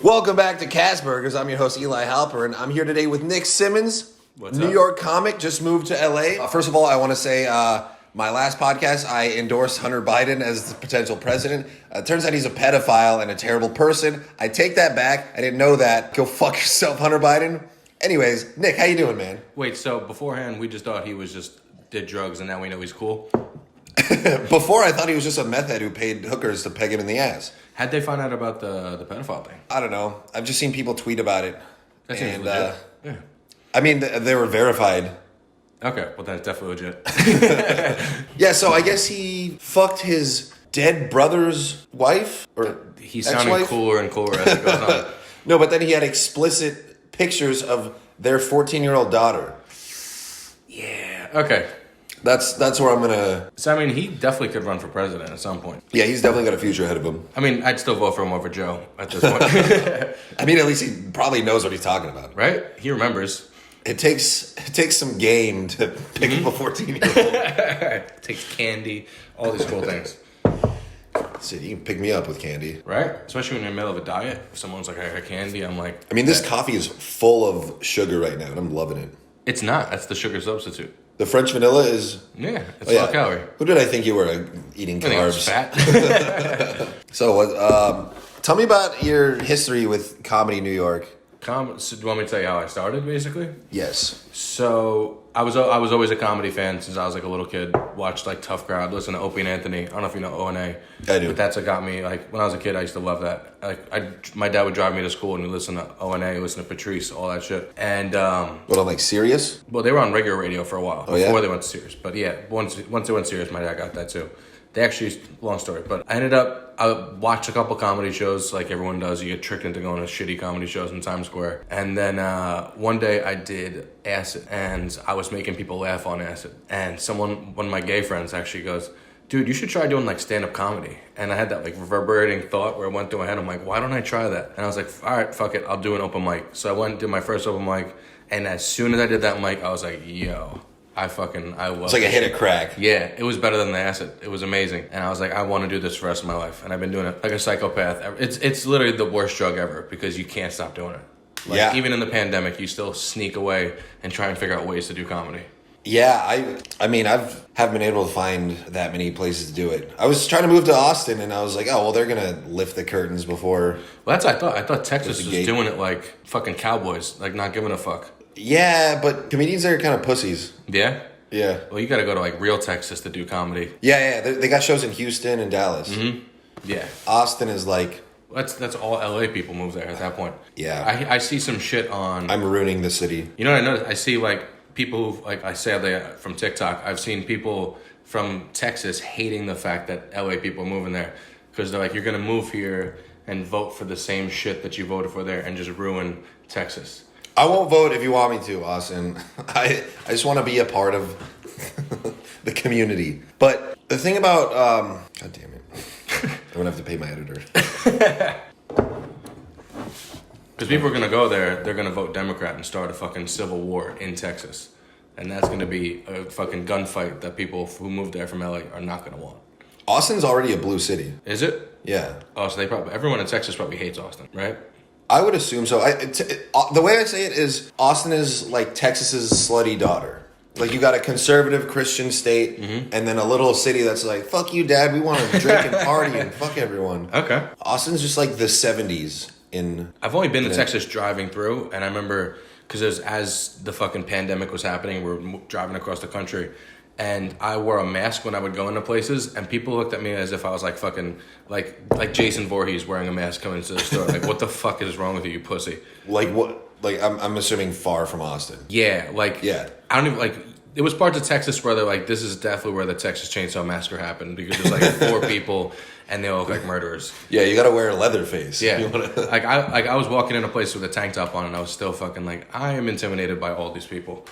Welcome back to Castpergers. I'm your host, Eli Halper, and I'm here today with Nick Simmons, What's New up? York comic, just moved to LA. First of all, I want to say my last podcast, I endorsed Hunter Biden as the potential president. Turns out he's a pedophile and a terrible person. I take that back. I didn't know that. Go fuck yourself, Hunter Biden. Anyways, Nick, how you doing, man? Wait, so beforehand we just thought he was just did drugs and now we know he's cool? Before, I thought he was just a meth head who paid hookers to peg him in the ass. How'd they find out about the pedophile thing? I don't know. I've just seen people tweet about it. That seems legit. Yeah. I mean, they were verified. Okay, well that's definitely legit. Yeah, so I guess he fucked his dead brother's wife? Or He's sounding ex-wife? cooler and cooler as it goes on. No, but then he had explicit pictures of their 14-year-old daughter. Yeah. Okay. That's where I'm gonna... So I mean, he definitely could run for president at some point. Yeah, he's definitely got a future ahead of him. I mean, I'd still vote for him over Joe at this point. I mean, at least he probably knows what he's talking about. Right? He remembers. It takes some game to pick up a 14-year-old. Takes candy, all these cool things. See, you can pick me up with candy. Right? Especially when you're in the middle of a diet. If someone's like, I had candy, I'm like... I mean, this coffee is full of sugar right now, and I'm loving it. It's not. That's the sugar substitute. The French vanilla is... Yeah, it's low calorie. Who did I think you were eating I think I was carbs? fat. So, tell me about your history with comedy New York. So do you want me to tell you how I started, basically? Yes. So I was always a comedy fan since I was like a little kid. Watched like Tough Crowd, listened to Opie and Anthony. I don't know if you know O&A. I do. But that's what got me, like, when I was a kid, I used to love that. Like, my dad would drive me to school and he'd listen to O&A, listen to Patrice, all that shit. And, What, I'm like Sirius? well, they were on regular radio for a while yeah? before they went serious. But yeah, once they went serious, my dad got that too. They actually, long story, but I watched a couple comedy shows like everyone does. You get tricked into going to shitty comedy shows in Times Square. And then one day I did acid and I was making people laugh on acid. And one of my gay friends actually goes, dude, you should try doing like stand-up comedy. And I had that like reverberating thought where it went through my head. I'm like, why don't I try that? And I was like, all right, fuck it. I'll do an open mic. So I went and did my first open mic. And as soon as I did that mic, I was like, yo, I love It's like a hit of crack. Yeah, it was better than the acid. It was amazing. And I was like, I want to do this for the rest of my life. And I've been doing it like a psychopath. It's literally the worst drug ever because you can't stop doing it. Like, Yeah. Even in the pandemic, you still sneak away and try and figure out ways to do comedy. Yeah, I mean, haven't been able to find that many places to do it. I was trying to move to Austin, and I was like, oh, well, they're going to lift the curtains before. Well, that's what I thought. I thought Texas There's a was gate. doing it like fucking cowboys, like not giving a fuck. Yeah, but comedians there are kind of pussies. Yeah? Yeah. Well, you got to go to like real Texas to do comedy. Yeah, they got shows in Houston and Dallas. Mm-hmm. Yeah. Austin is like... That's all LA people move there at that point. Yeah. I see some shit on... I'm ruining the city. You know what I noticed? I see like people who, like I say they from TikTok, I've seen people from Texas hating the fact that LA people are moving there because they're like, you're going to move here and vote for the same shit that you voted for there and just ruin Texas. I won't vote if you want me to, Austin. I just want to be a part of the community. But the thing about... God damn it. I'm going to have to pay my editor. Because people are going to go there, they're going to vote Democrat and start a fucking civil war in Texas. And that's going to be a fucking gunfight that people who moved there from LA are not going to want. Austin's already a blue city. Is it? Yeah. Oh, so everyone in Texas probably hates Austin, right? I would assume so. The way I say it is Austin is like Texas's slutty daughter. Like you got a conservative Christian state and then a little city that's like, fuck you, Dad. We want to drink and party and fuck everyone. Okay. Austin's just like the 70s in... I've only been to Texas driving through, and I remember because as the fucking pandemic was happening, we were driving across the country, and I wore a mask when I would go into places, and people looked at me as if I was like fucking like Jason Voorhees wearing a mask coming into the store. Like, what the fuck is wrong with you pussy? Like what? Like I'm assuming far from Austin. Yeah, like Yeah. I don't even like. It was parts of Texas where they're like, this is definitely where the Texas Chainsaw Massacre happened because there's like 4 people and they all look like murderers. Yeah, you got to wear a leather face. Yeah, You wanna... I was walking in a place with a tank top on and I was still fucking like, I am intimidated by all these people.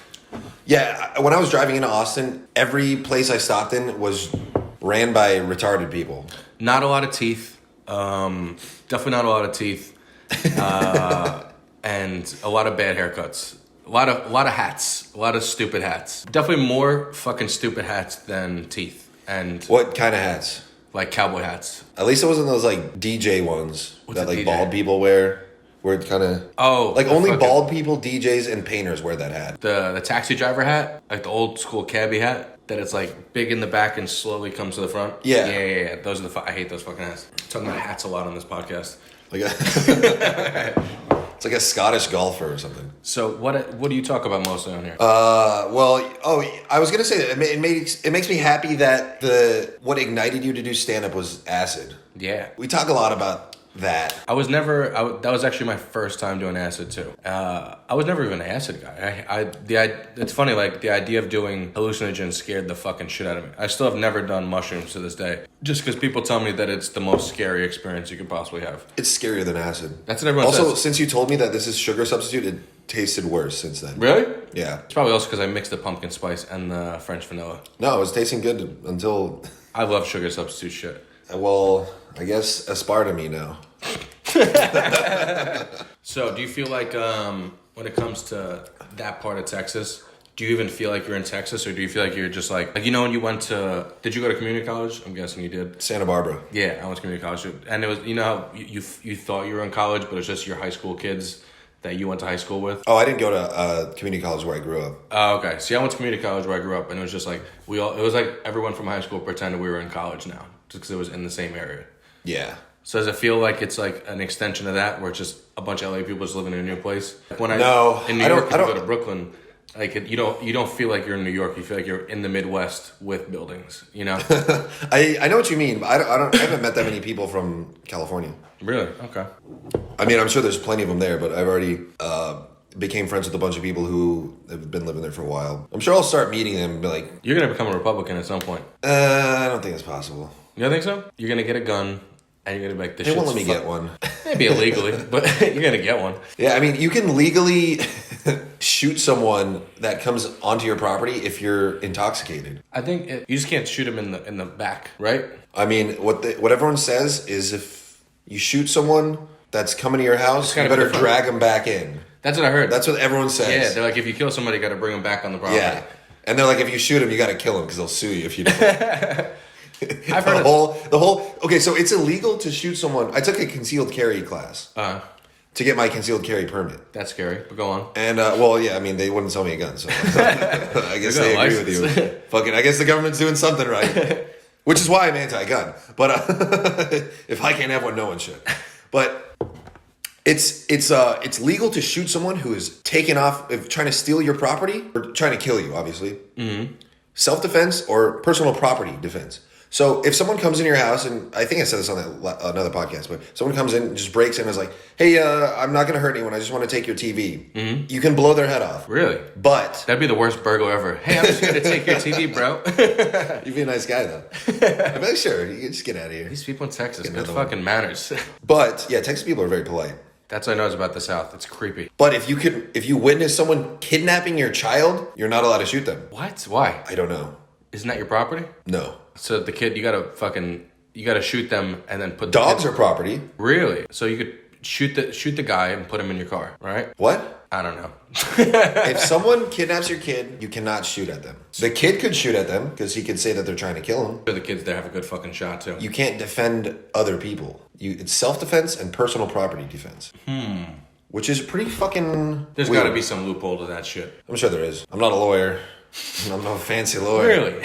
Yeah, when I was driving into Austin, every place I stopped in was ran by retarded people. Not a lot of teeth. Definitely not a lot of teeth. And a lot of bad haircuts. A lot of hats. A lot of stupid hats. Definitely more fucking stupid hats than teeth. And What kind of hats? like cowboy hats. At least it wasn't those like DJ ones What's that a like DJ? bald people wear. where it kind of like only bald people, DJs, and painters wear that hat. The taxi driver hat, like the old school cabbie hat. That it's like big in the back and slowly comes to the front. Yeah. Those are I hate those fucking hats. I'm talking about hats a lot on this podcast. It's like a Scottish golfer or something. So what do you talk about mostly on here? I was gonna say that it makes me happy that what ignited you to do stand up was acid. Yeah. We talk a lot about that. That was actually my first time doing acid too. I was never even an acid guy. It's funny, like the idea of doing hallucinogens scared the fucking shit out of me. I still have never done mushrooms to this day. Just because people tell me that it's the most scary experience you could possibly have. It's scarier than acid. That's what everyone says. Also, since you told me that this is sugar substitute, it tasted worse since then. Really? Yeah. It's probably also because I mixed the pumpkin spice and the French vanilla. No, it was tasting good until... I love sugar substitute shit. Well, I guess aspartame now. So, do you feel like when it comes to that part of Texas, do you even feel like you're in Texas, or do you feel like you're just like when you went to... Did you go to community college? I'm guessing you did. Santa Barbara. Yeah, I went to community college. And it was, how you thought you were in college, but it's just your high school kids that you went to high school with? Oh, I didn't go to community college where I grew up. Oh, okay. See, I went to community college where I grew up, and it was just like, it was like everyone from high school pretended we were in college now, just because it was in the same area. Yeah. So does it feel like it's like an extension of that, where it's just a bunch of LA people just living in a new place? Like in New York, you go to Brooklyn, like you don't feel like you're in New York. You feel like you're in the Midwest with buildings. I know what you mean. But I haven't met that many people from California. Really? Okay. I mean, I'm sure there's plenty of them there, but I've already became friends with a bunch of people who have been living there for a while. I'm sure I'll start meeting them and be like... You're going to become a Republican at some point. I don't think it's possible. You don't think so? You're going to get a gun, and you're going to be like... They won't let me get one. Maybe illegally, but you're going to get one. Yeah, I mean, you can legally shoot someone that comes onto your property if you're intoxicated. I think you just can't shoot them in the back, right? I mean, what everyone says is if you shoot someone that's coming to your house, you better drag them back in. That's what I heard. That's what everyone says. Yeah, they're like, if you kill somebody, you got to bring them back on the property. Yeah, and they're like, if you shoot them, you got to kill them because they'll sue you if you don't. I've heard the whole. Okay, so it's illegal to shoot someone. I took a concealed carry class to get my concealed carry permit. That's scary, but go on. And I mean, they wouldn't sell me a gun, so I guess they agree with you. Fucking, I guess the government's doing something right, which is why I'm anti-gun. But if I can't have one, no one should. But it's legal to shoot someone who is taken off if trying to steal your property or trying to kill you, obviously. Mm-hmm. Self-defense or personal property defense. So if someone comes in your house, and I think I said this on another podcast, but someone comes in and just breaks in and is like, hey, I'm not going to hurt anyone. I just want to take your TV. Mm-hmm. You can blow their head off. Really? But... That'd be the worst burglar ever. Hey, I'm just going to take your TV, bro. You'd be a nice guy, though. I'd be like, sure, you can just get out of here. These people in Texas, man, fucking manners. But, yeah, Texas people are very polite. That's what I know about the South. It's creepy. But if you witness someone kidnapping your child, you're not allowed to shoot them. What? Why? I don't know. Isn't that your property? No. So the kid, you gotta shoot them and then put dogs are property. Really? So you could shoot the guy and put him in your car, right? What? I don't know. If someone kidnaps your kid, you cannot shoot at them. The kid could shoot at them because he could say that they're trying to kill him. The kids there have a good fucking shot too. You can't defend other people. It's self-defense and personal property defense. Which is pretty fucking There's weird. got to be some loophole to that shit. I'm sure there is. I'm not a lawyer. I'm not a fancy lawyer. Really?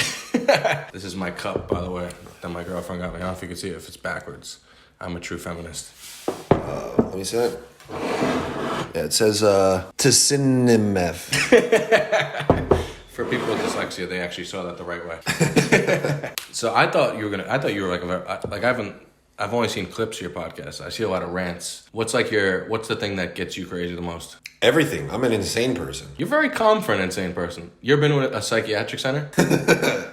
This is my cup, by the way, that my girlfriend got me. I don't know if you can see it if it's backwards. I'm a true feminist. Let me see it. Yeah, it says Tsinimef. For people with dyslexia, they actually saw that the right way. So I thought you were I've only seen clips of your podcast. I see a lot of rants. What's the thing that gets you crazy the most? Everything. I'm an insane person. You're very calm for an insane person. You ever been to a psychiatric center?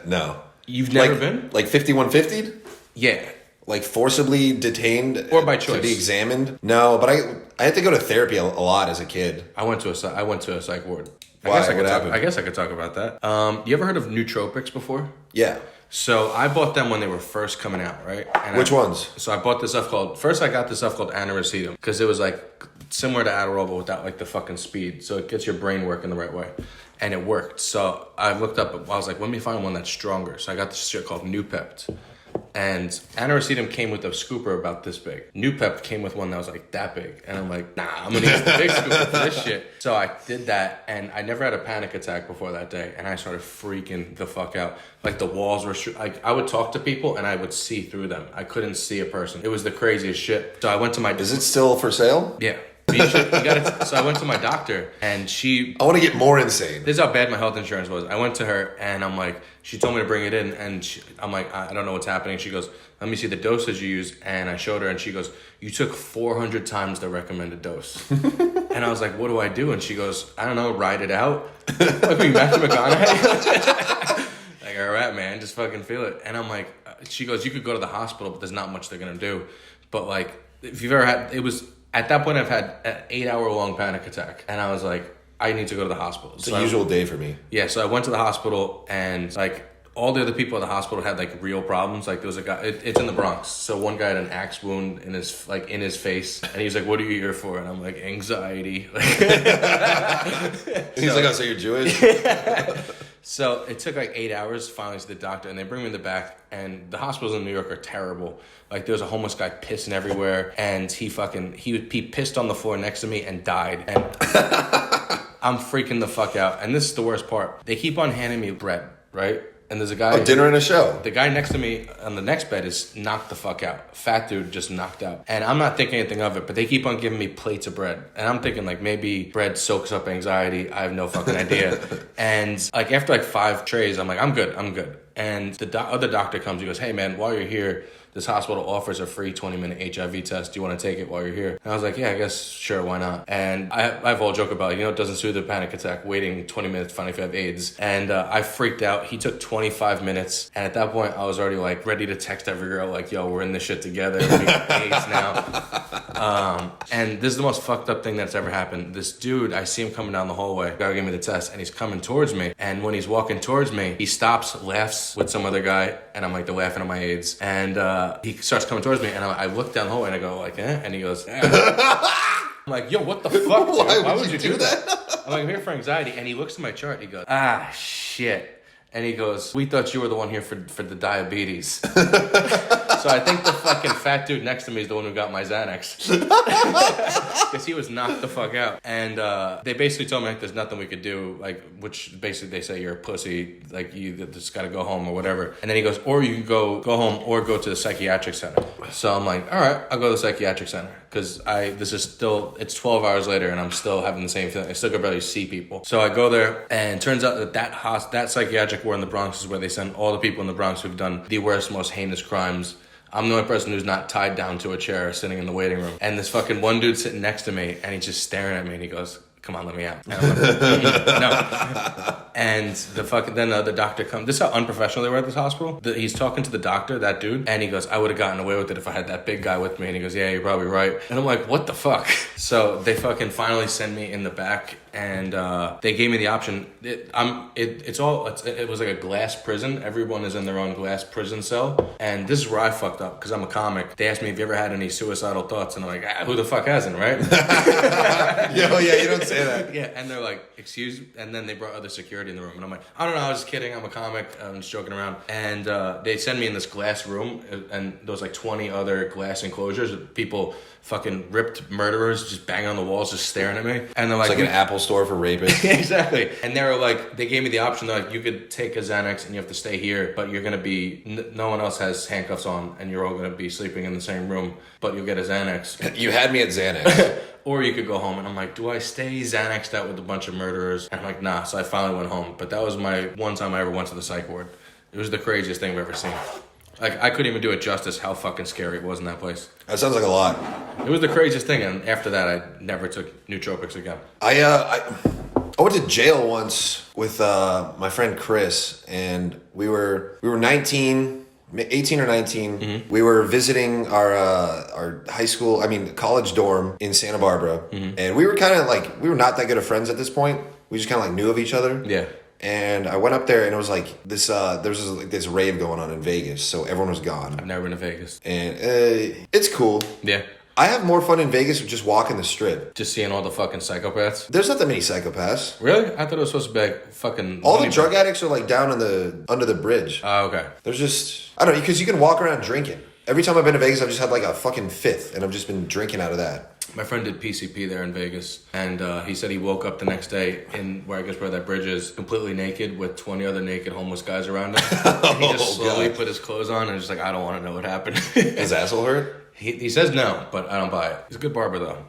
No. You've never been? Like 5150'd? Yeah. Like forcibly detained? Or by choice? To be examined? No, but I had to go to therapy a lot as a kid. I went to a psych ward. Why? What happened? I guess I could talk about that. You ever heard of nootropics before? Yeah. So I bought them when they were first coming out, right? And Which ones? So I bought this stuff I got this stuff called Aniracetam because it was like similar to Adderall but without like the fucking speed. So it gets your brain working the right way. And it worked. So I looked up, I was like, let me find one that's stronger. So I got this shit called Noopept. And Aniracetam came with a scooper about this big. Nupep came with one that was like that big. And I'm like, nah, I'm gonna use the big scooper for this shit. So I did that, and I never had a panic attack before that day, and I started freaking the fuck out. Like the walls were, I would talk to people and I would see through them. I couldn't see a person. It was the craziest shit. So I went to my... Is it still for sale? Yeah. So I went to my doctor, and I want to get more insane. This is how bad my health insurance was. I went to her, and I'm like, she told me to bring it in, and I'm like, I don't know what's happening. She goes, let me see the dosage you use, and I showed her, and she goes, you took 400 times the recommended dose. And I was like, what do I do? And she goes, I don't know, ride it out. Like me, Matthew McConaughey. Like, all right, man, just fucking feel it. And I'm like, she goes, you could go to the hospital, but there's not much they're gonna do. But like, if you've ever had, it was... At that point, I've had an 8-hour-long panic attack. And I was like, I need to go to the hospital. It's a usual day for me. Yeah, so I went to the hospital, and like all the other people at the hospital had like real problems. Like there was a guy, it's in the Bronx. So one guy had an axe wound in his face. And he was like, what are you here for? And I'm like, anxiety. He's like, oh, so you're Jewish? So it took like 8 hours finally to the doctor, and they bring me in the back, and the hospitals in New York are terrible. Like there was a homeless guy pissing everywhere, and he pissed on the floor next to me and died. And I'm freaking the fuck out. And this is the worst part. They keep on handing me bread, right? And there's a guy... dinner and a show. The guy next to me on the next bed is knocked the fuck out. Fat dude just knocked out. And I'm not thinking anything of it, but they keep on giving me plates of bread. And I'm thinking like maybe bread soaks up anxiety. I have no fucking idea. And like after like 5 trays, I'm like, I'm good. And the other doctor comes, he goes, hey man, while you're here, this hospital offers a free 20-minute HIV test. Do you want to take it while you're here? And I was like, yeah, I guess, sure, why not? And I have a whole joke about, it doesn't soothe a panic attack, waiting 20 minutes, finding if you have AIDS. And I freaked out. He took 25 minutes. And at that point, I was already like ready to text every girl, like, yo, we're in this shit together. We got AIDS now. And this is the most fucked up thing that's ever happened. This dude, I see him coming down the hallway. The guy gave me the test, and he's coming towards me. And when he's walking towards me, he stops, laughs with some other guy. And I'm like, they're laughing at my AIDS. And he starts coming towards me, and I look down the hallway, and I go like, eh? And he goes, eh. I'm like, yo, what the fuck? Why would you do that? I'm like, I'm here for anxiety. And he looks at my chart, he goes, ah, shit. And he goes, we thought you were the one here for the diabetes. So I think the fucking fat dude next to me is the one who got my Xanax. Because he was knocked the fuck out. And they basically told me like there's nothing we could do, like, which basically they say you're a pussy, like you just gotta go home or whatever. And then he goes, or you can go home or go to the psychiatric center. So I'm like, all right, I'll go to the psychiatric center. Because it's 12 hours later and I'm still having the same feeling. I still can barely see people. So I go there, and it turns out that psychiatric ward in the Bronx is where they send all the people in the Bronx who've done the worst, most heinous crimes. I'm the only person who's not tied down to a chair sitting in the waiting room. And this fucking one dude sitting next to me, and he's just staring at me, and he goes, come on, let me out. And I'm like, no. And then the doctor comes. This is how unprofessional they were at this hospital. He's talking to the doctor, that dude, and he goes, I would have gotten away with it if I had that big guy with me. And he goes, yeah, you're probably right. And I'm like, what the fuck? So they fucking finally send me in the back, and they gave me the option. It was like a glass prison. Everyone is in their own glass prison cell. And this is where I fucked up, because I'm a comic. They asked me, have you ever had any suicidal thoughts? And I'm like, who the fuck hasn't, right? Yo, yeah, you don't say that. Yeah, and they're like, excuse me. And then they brought other security in the room, and I'm like, I don't know, I was just kidding, I'm a comic, I'm just joking around. And they send me in this glass room, and there was like 20 other glass enclosures with people, fucking ripped murderers, just banging on the walls, just staring at me. And they're like, it's like an Apple store for rapists. Exactly. And they gave me the option, they're like, you could take a Xanax and you have to stay here, but you're gonna be, no one else has handcuffs on, and you're all gonna be sleeping in the same room, but you'll get a Xanax. You had me at Xanax. Or you could go home. And I'm like, do I stay Xanaxed out with a bunch of murderers? And I'm like, nah. So I finally went home. But that was my one time I ever went to the psych ward. It was the craziest thing I've ever seen. Like, I couldn't even do it justice how fucking scary it was in that place. That sounds like a lot. It was the craziest thing. And after that, I never took nootropics again. I went to jail once with my friend Chris. And we were 18 or 19, mm-hmm. We were visiting our college dorm in Santa Barbara, mm-hmm. And we were kind of like, we were not that good of friends at this point. We just kind of like knew of each other. Yeah. And I went up there, and it was like this, there was this rave going on in Vegas, so everyone was gone. I've never been to Vegas. And it's cool. Yeah. I have more fun in Vegas with just walking the strip. Just seeing all the fucking psychopaths. There's not that many psychopaths. Really? I thought it was supposed to be like fucking... All the drug addicts are like down under the bridge. Oh, okay. There's just, I don't know, because you can walk around drinking. Every time I've been to Vegas, I've just had like a fucking fifth, and I've just been drinking out of that. My friend did PCP there in Vegas, and he said he woke up the next day in where that bridge is, completely naked with 20 other naked homeless guys around him. And he just slowly put his clothes on and just like, I don't want to know what happened. His asshole hurt? He says no, but I don't buy it. He's a good barber though.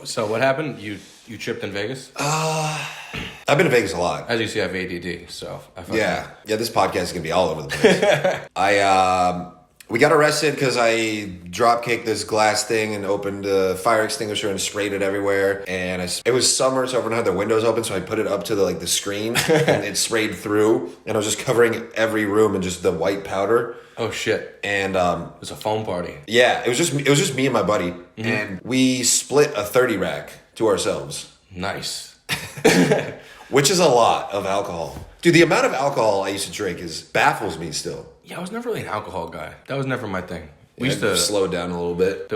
So what happened? You tripped in Vegas? I've been to Vegas a lot. As you see, I have ADD, so Yeah, this podcast is gonna be all over the place. We got arrested because I drop kicked this glass thing and opened a fire extinguisher and sprayed it everywhere. And it was summer, so everyone had their windows open, so I put it up to the screen and it sprayed through. And I was just covering every room in just the white powder. Oh shit! And it was a foam party. Yeah, it was just me and my buddy, and we split a 30 rack to ourselves. Nice. Which is a lot of alcohol. Dude, the amount of alcohol I used to drink baffles me still. Yeah, I was never really an alcohol guy. That was never my thing. We used to slow it down a little bit.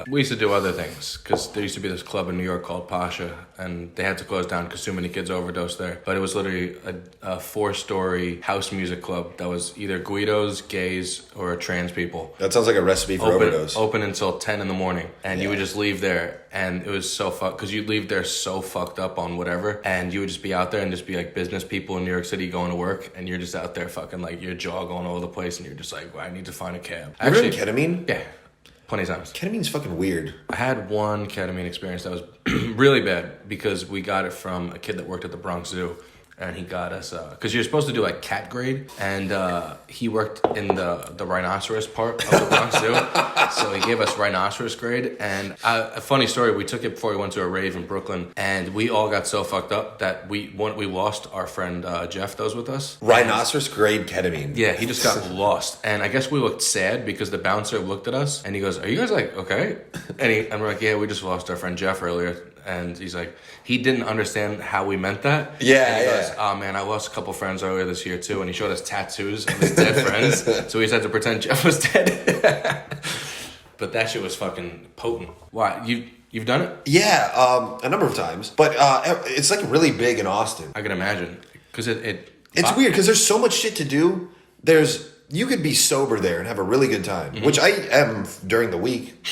We used to do other things because there used to be this club in New York called Pasha, and they had to close down because too many kids overdosed there. But it was literally a 4-story house music club that was either Guidos, gays, or trans people. That sounds like a recipe for overdose. Open until 10 in the morning, and you would just leave there, and it was so fucked because you'd leave there so fucked up on whatever, and you would just be out there and just be like business people in New York City going to work, and you're just out there fucking like your jaw going all over the place, and you're just like, well, I need to find a cab. Actually, ketamine? Yeah. Plenty of times. Ketamine's fucking weird. I had one ketamine experience that was really bad because we got it from a kid that worked at the Bronx Zoo. And he got us, because you're supposed to do like cat grade, and he worked in the rhinoceros part of the Bronx Zoo, so he gave us rhinoceros grade. And a funny story, we took it before we went to a rave in Brooklyn, and we all got so fucked up that we lost our friend Jeff that was with us. Rhinoceros grade ketamine. Yeah, he just got lost, and I guess we looked sad because the bouncer looked at us, and he goes, "Are you guys like okay?" And we're like, "Yeah, we just lost our friend Jeff earlier." And he's like, he didn't understand how we meant that. Yeah, and he goes, oh man, I lost a couple friends earlier this year too. And he showed us tattoos of his dead friends. So we just had to pretend Jeff was dead. But that shit was fucking potent. Why? You've done it? Yeah, a number of times. But it's like really big in Austin. I can imagine. Because it's weird because there's so much shit to do. You could be sober there and have a really good time, which I am during the week.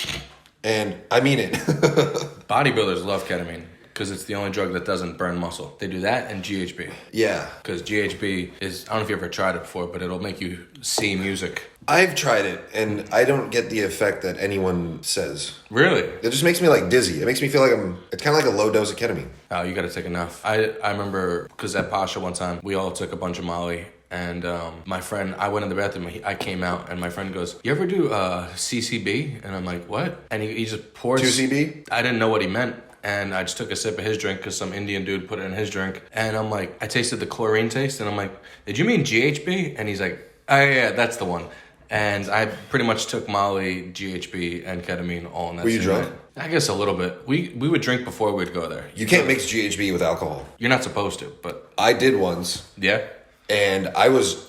And I mean it. Bodybuilders love ketamine because it's the only drug that doesn't burn muscle. They do that and GHB. Yeah. Because GHB is, I don't know if you ever tried it before, but it'll make you see music. I've tried it, and I don't get the effect that anyone says. Really? It just makes me like dizzy. It makes me feel like it's kind of like a low dose of ketamine. Oh, you got to take enough. I remember, because at Pasha one time, we all took a bunch of Molly. And my friend, I went in the bathroom, I came out, and my friend goes, you ever do CCB? And I'm like, what? And he just pours... 2CB? I didn't know what he meant. And I just took a sip of his drink because some Indian dude put it in his drink. And I'm like, I tasted the chlorine taste, and I'm like, did you mean GHB? And he's like, oh yeah, that's the one. And I pretty much took Molly, GHB, and ketamine all in that. Were you drunk? Night. I guess a little bit. We would drink before we'd go there. You can't mix GHB with alcohol. You're not supposed to, but... I did once. Yeah? And I overdosed.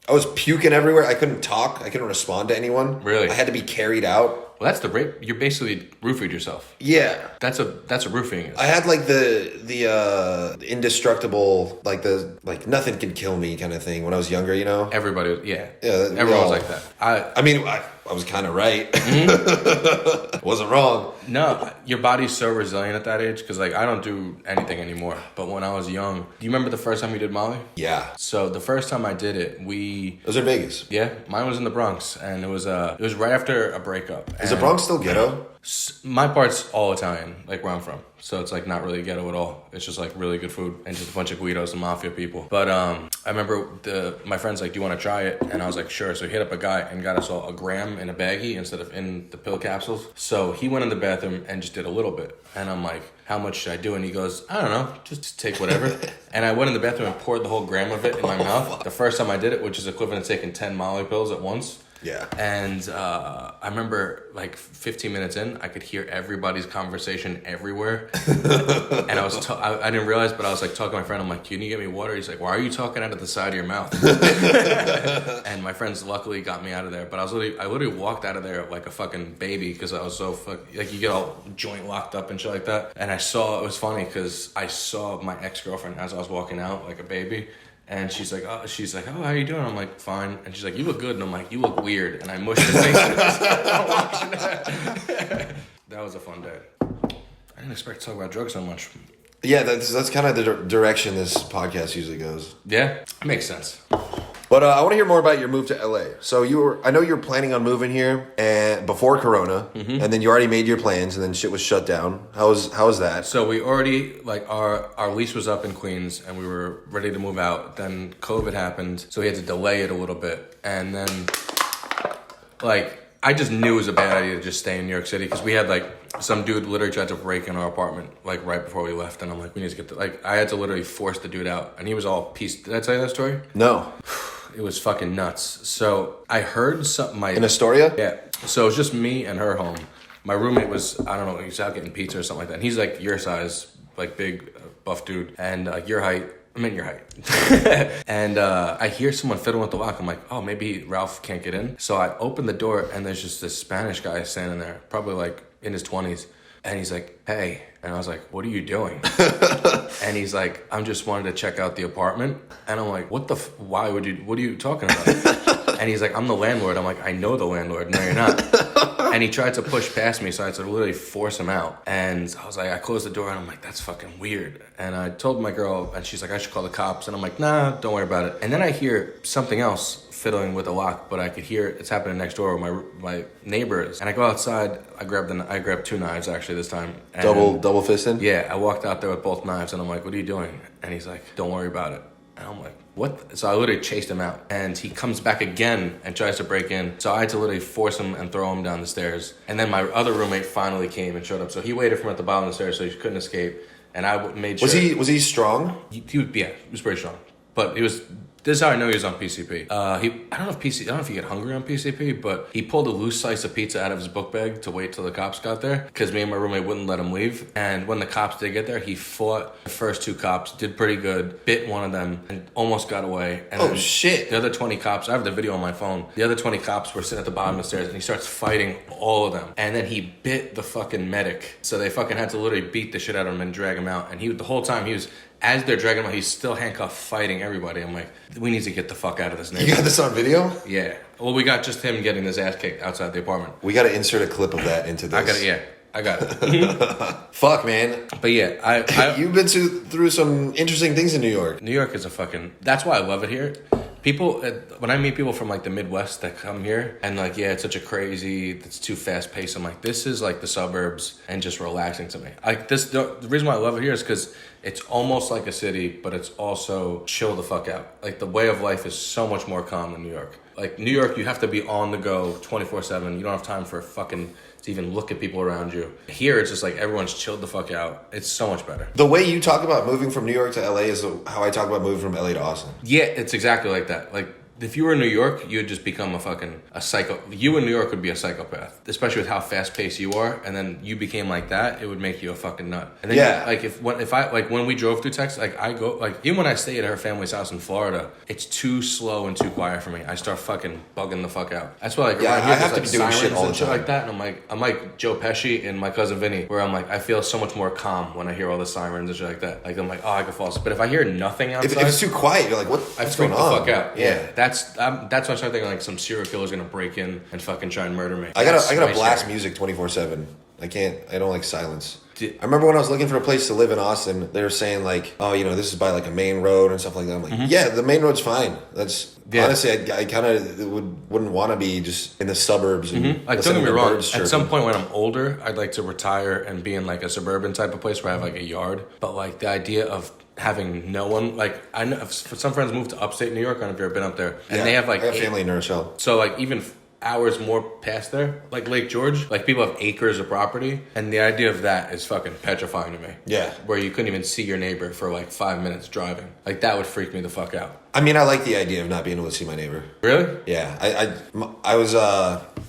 I was puking everywhere. I couldn't talk. I couldn't respond to anyone. Really? I had to be carried out. Well, that's the rape. You're basically roofied yourself. Yeah. That's a roofing. I had like the indestructible, like nothing can kill me kind of thing when I was younger, you know? Everybody, yeah. Yeah. Everyone was like that. I mean, I was kind of right. Wasn't wrong. No, your body's so resilient at that age because like I don't do anything anymore. But when I was young, do you remember the first time you did Molly? Yeah. So the first time I did it, It was in Vegas. Yeah, mine was in the Bronx, and it was right after a breakup. Is the Bronx still ghetto? My part's all Italian, like where I'm from. So it's like not really ghetto at all. It's just like really good food and just a bunch of Guidos and mafia people. But I remember my friend's like, do you want to try it? And I was like, sure. So he hit up a guy and got us all a gram in a baggie instead of in the pill capsules. So he went in the bathroom and just did a little bit. And I'm like, how much should I do? And he goes, I don't know, just take whatever. And I went in the bathroom and poured the whole gram of it in my mouth. The first time I did it, which is equivalent to taking 10 Molly pills at once. Yeah. And I remember like 15 minutes in, I could hear everybody's conversation everywhere. And I was I didn't realize, but I was like talking to my friend. I'm like, can you get me water? He's like, why are you talking out of the side of your mouth? And my friends luckily got me out of there. But I literally walked out of there like a fucking baby because I was so like you get all joint locked up and shit like that. And it was funny because I saw my ex-girlfriend as I was walking out like a baby. And she's like, oh, how you doing? I'm like, fine. And she's like, you look good. And I'm like, you look weird. And I mushed her face. That was a fun day. I didn't expect to talk about drugs so much. Yeah, that's kind of the direction this podcast usually goes. Yeah, it makes sense. But I want to hear more about your move to LA. So I know you were planning on moving here and before Corona, and then you already made your plans, and then shit was shut down. How was that? So we already our lease was up in Queens, and we were ready to move out. Then COVID happened, so we had to delay it a little bit, and then I just knew it was a bad idea to just stay in New York City because we had some dude literally tried to break in our apartment right before we left, and I'm like, we need to get I had to literally force the dude out, and he was all pissed. Did I tell you that story? No. It was fucking nuts. So I heard something. In Astoria? Yeah. So it was just me and her home. My roommate was, I don't know, he was out getting pizza or something like that. And he's like your size, like big, buff dude, and your height. I'm in your height. And I hear someone fiddling with the lock. I'm like, oh, maybe Ralph can't get in. So I open the door, and there's just this Spanish guy standing there, probably like in his 20s. And he's like, hey. And I was like, what are you doing? And he's like, I'm just wanting to check out the apartment. And I'm like, what are you talking about? And he's like, I'm the landlord. I'm like, I know the landlord. No, you're not. And he tried to push past me, so I had to literally force him out. And I was like, I closed the door, and I'm like, that's fucking weird. And I told my girl, and she's like, I should call the cops. And I'm like, nah, don't worry about it. And then I hear something else fiddling with the lock, but I could hear it's happening next door where my neighbors. And I go outside. I grabbed 2 knives actually this time. And double fisting? Yeah, I walked out there with both knives, and I'm like, what are you doing? And he's like, don't worry about it. And I'm like, what? So I literally chased him out, and he comes back again and tries to break in. So I had to literally force him and throw him down the stairs. And then my other roommate finally came and showed up. So he waited for him at the bottom of the stairs so he couldn't escape. And I made sure. Was he strong? He was pretty strong. But he was. This is how I know he was on PCP. I don't know if he get hungry on PCP, but he pulled a loose slice of pizza out of his book bag to wait till the cops got there because me and my roommate wouldn't let him leave. And when the cops did get there, he fought the first 2 cops, did pretty good, bit one of them, and almost got away. And shit! The other 20 cops, I have the video on my phone. The other 20 cops were sitting at the bottom of the stairs, and he starts fighting all of them. And then he bit the fucking medic, so they fucking had to literally beat the shit out of him and drag him out. And the whole time he was. As they're dragging him out, he's still handcuffed fighting everybody. I'm like, we need to get the fuck out of this neighborhood. You got this on video? Yeah. Well, we got just him getting his ass kicked outside the apartment. We got to insert a clip of that into this. I got it. Fuck, man. But yeah, you've been through some interesting things in New York. New York is that's why I love it here. People, when I meet people from the Midwest that come here and it's such a crazy, it's too fast paced. I'm like, this is the suburbs and just relaxing to me. The reason why I love it here is because it's almost like a city, but it's also chill the fuck out. The way of life is so much more calm than New York. New York, you have to be on the go 24/7. You don't have time for to even look at people around you. Here, it's just everyone's chilled the fuck out. It's so much better. The way you talk about moving from New York to LA is how I talk about moving from LA to Austin. Yeah, it's exactly like that. If you were in New York, you'd just become a psycho. You in New York would be a psychopath, especially with how fast paced you are. And then you became like that, it would make you a fucking nut. And then when we drove through Texas, I go even when I stay at her family's house in Florida, it's too slow and too quiet for me. I start fucking bugging the fuck out. That's why I have to be doing shit all the time like that. And I'm like Joe Pesci and my cousin Vinny, where I feel so much more calm when I hear all the sirens and shit like that. I'm like, oh, I can fall asleep. But if I hear nothing outside, if it's too quiet, you're like, what's going on? I freak the fuck out. Yeah. That's when I start thinking some serial killer's gonna break in and fucking try and murder me. I gotta blast music 24/7. I don't like silence. I remember when I was looking for a place to live in Austin, they were saying this is by a main road and stuff like that. I'm like, yeah, the main road's fine. Honestly, I kind of wouldn't want to be just in the suburbs. And don't get me wrong. At some point when I'm older, I'd like to retire and be in a suburban type of place where I have a yard. But the idea of having no one, I know some friends moved to upstate New York. I don't know if you've ever been up there, and they have I have family in Rochelle. So even hours more past there, like Lake George. Like people have acres of property, and the idea of that is fucking petrifying to me. Yeah. Where you couldn't even see your neighbor for like 5 minutes driving. Like that would freak me the fuck out. I mean, I like the idea of not being able to see my neighbor. Really? Yeah. I was,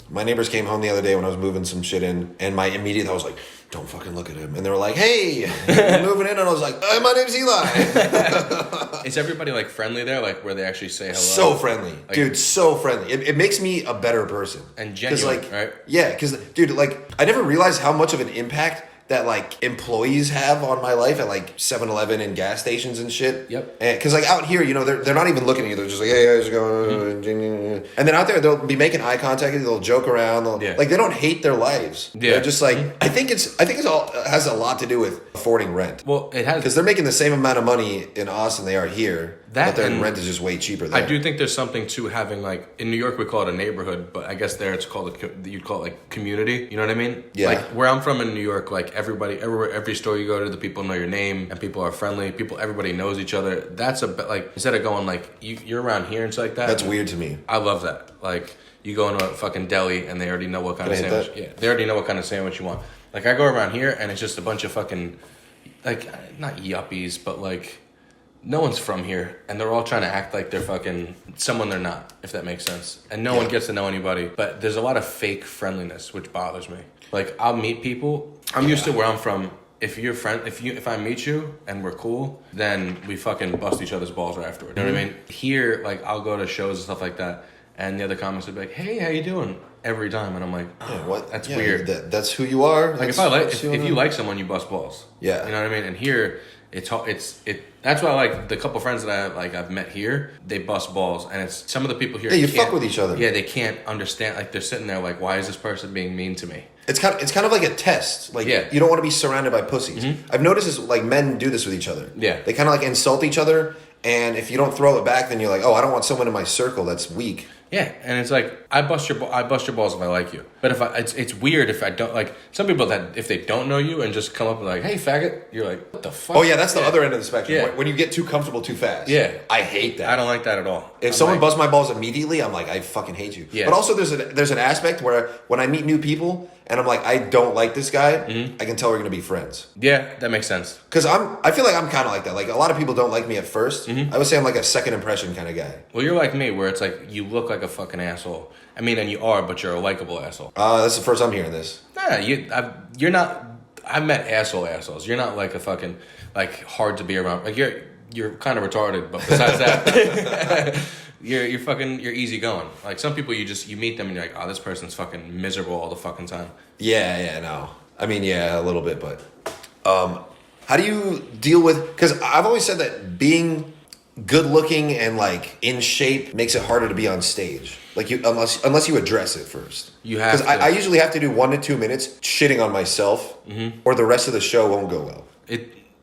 my neighbors came home the other day when I was moving some shit in, and my immediate thought was like, don't fucking look at him. And they were like, hey, you're moving in? And I was like, my name's Eli. Is everybody like friendly there? Like where they actually say hello? So friendly. Like, dude, so friendly. It makes me a better person. And genuine, like, right? Yeah, because, dude, like, I never realized how much of an impact that like employees have on my life at like 7-Eleven and gas stations and shit. Yep. Because like out here, you know, they're not even looking at you. They're just like, hey, how's it going? Mm-hmm. And then out there, they'll be making eye contact with you. They'll joke around. Like they don't hate their lives. Yeah. They're just like, I think it's all has a lot to do with affording rent. Well, it has, because they're making the same amount of money in Austin they are here. But their rent is just way cheaper there. I do think there's something to having like in New York we call it a neighborhood, but I guess there it's called you'd call it like community. You know what I mean? Yeah. Like where I'm from in New York, like every store you go to, the people know your name and people are friendly. Everybody knows each other. That's a bit like instead of going like you're around here and stuff like that. That's weird to me. I love that. Like you go into a fucking deli and they already know what kind of sandwich. Yeah, they already know what kind of sandwich you want. Like I go around here and it's just a bunch of fucking like not yuppies, but like. No one's from here, and they're all trying to act like they're fucking someone they're not, if that makes sense. And no one gets to know anybody, but there's a lot of fake friendliness, which bothers me. Like, I'll meet people. I'm used to where I'm from. If I meet you and we're cool, then we fucking bust each other's balls right afterward. You know what I mean? Here, like, I'll go to shows and stuff like that, and the other comics will be like, hey, how you doing? Every time, and I'm like, oh, what? That's weird. That's who you are. Like, if you like someone, you bust balls. Yeah. You know what I mean? And here, that's why I like the couple friends that I've met here, they bust balls, and it's some of the people here. Yeah, you fuck with each other. Yeah, they can't understand. Like they're sitting there, like, why is this person being mean to me? It's kind of like a test. Like you don't want to be surrounded by pussies. Mm-hmm. I've noticed this. Like men do this with each other. Yeah, they kind of like insult each other, and if you don't throw it back, then you're like, oh, I don't want someone in my circle that's weak. Yeah, and it's like I bust your balls if I like you, but it's weird if I don't like some people that if they don't know you and just come up and like, hey faggot, you're like, what the fuck? Oh yeah, that's the other end of the spectrum. Yeah. When you get too comfortable too fast. Yeah, I hate that. I don't like that at all. If someone busts my balls immediately, I'm like, I fucking hate you. Yeah. But also there's an aspect where when I meet new people and I'm like, I don't like this guy, I can tell we're gonna be friends. Yeah, that makes sense. Because I feel like I'm kind of like that. Like a lot of people don't like me at first. I would say I'm like a second impression kind of guy. Well, you're like me, where it's like you look like a fucking asshole. I mean, and you are, but you're a likable asshole. That's the first I'm hearing this. Nah, you're not. I've met assholes. You're not like a fucking like hard to be around. Like you're kind of retarded, but besides that, you're easy going. Like some people, you meet them and you're like, oh, this person's fucking miserable all the fucking time. Yeah, no. I mean, yeah, a little bit, but how do you deal with? Because I've always said that being good looking and like in shape makes it harder to be on stage. Like unless you address it first. You have because I usually have to do 1 to 2 minutes shitting on myself, or the rest of the show won't go well.